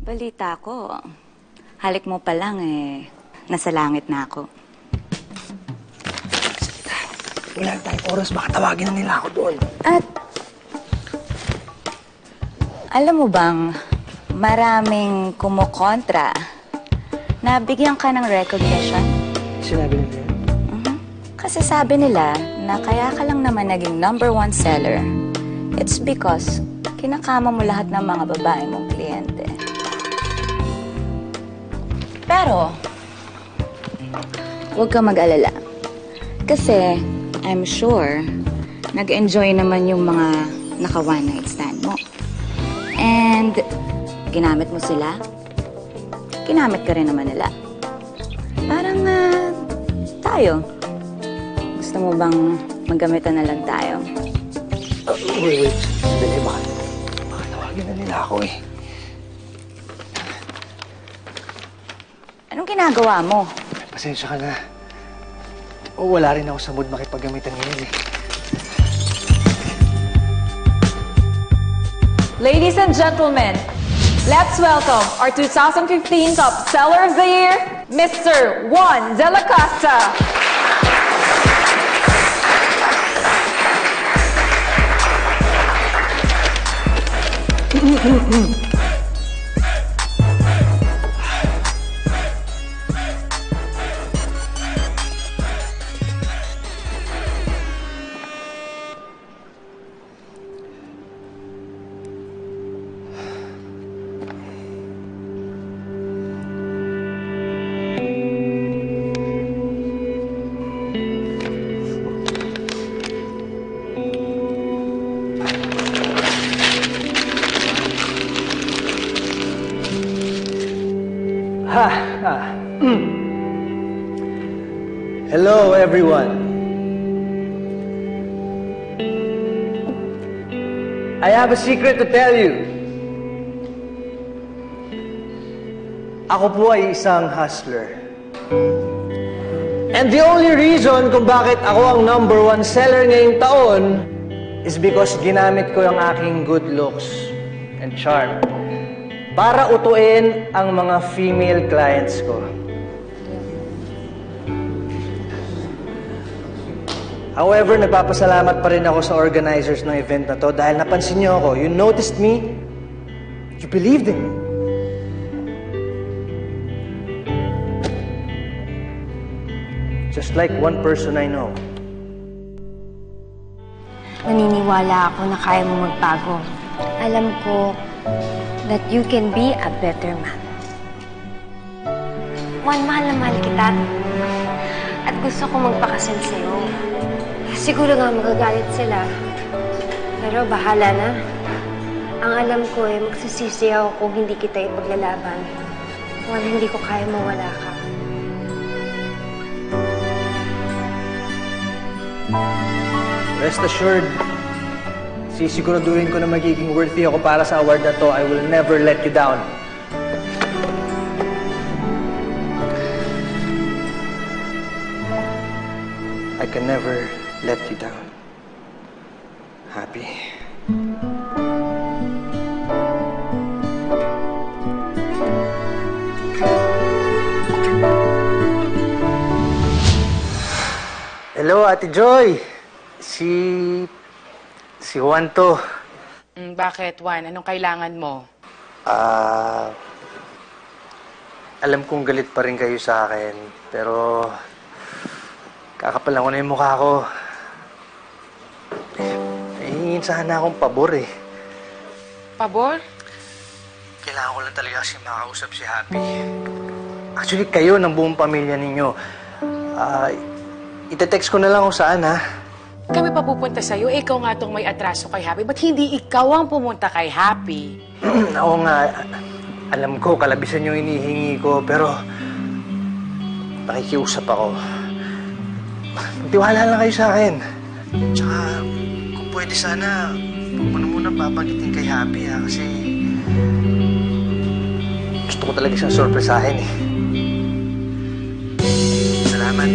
Balita ko, halik mo pa lang nasa langit na ako. Wala tayong oras, baka tawagin na nila ako doon. At, alam mo bang, maraming kumukontra na bigyan ka ng recognition? Sinabi nila yun? Kasi sabi nila na kaya ka lang naman naging #1 seller. It's because kinakama mo lahat ng mga babae mong kliyente. Pero, huwag ka mag-alala. Kasi, I'm sure, nag-enjoy naman yung mga naka-one night stand mo. And, ginamit mo sila, ginamit ka rin naman nila. Parang, tayo. Gusto mo bang maggamitan na lang tayo? Wait. Sandali, baka tawagin na nila ako eh. Anong ginagawa mo? Pasensya ka na. Wala rin ako sa mood makipaggamitan ngayon eh. Ladies and gentlemen, let's welcome our 2015 Top Seller of the Year, Mr. Juan De La Costa. Hello, everyone. I have a secret to tell you. Ako po ay isang hustler. And the only reason kung bakit ako ang #1 seller ngayong taon is because ginamit ko yung aking good looks and charm para utuin ang mga female clients ko. However, nagpapasalamat pa rin ako sa organizers ng event na to dahil napansin niyo ako. You noticed me. You believed in me. Just like one person I know. Naniniwala ako na kaya mo magbago. Alam ko that you can be a better man. Juan, mahal na mahal kita. At gusto ko magpakasal sa'yo. Siguro nga magagalit sila. Pero bahala na. Ang alam ko magsisisi ako kung hindi kita ipaglalaban. Juan, hindi ko kaya mawala ka. Rest assured, sisiguraduhin ko na magiging worthy ako para sa award na to. I will never let you down. I can never let you down. Happy. Hello, Ate Joy. Si Juan to. Bakit, Juan? Anong kailangan mo? Alam kong galit pa rin kayo sa akin, pero kakapalan ko na yung mukha ko. Hihingin sana akong pabor eh. Pabor? Kailangan ko lang talaga kasi makausap si Happy. Actually, kayo ng buong pamilya ninyo. Ite-text ko na lang kung saan, ha? Kami pa pupunta sa'yo. Ikaw nga itong may atraso kay Happy. Ba't hindi ikaw ang pumunta kay Happy? Oo nga. Alam ko, kalabisan yung hinihingi ko, pero nakikiusap ako. Magtiwala lang kayo sa akin. Tsaka, kung pwede sana, huwag mo na muna papagitin kay Happy, ha? Kasi gusto ko talaga siyang sorpresahin, eh. Salamat.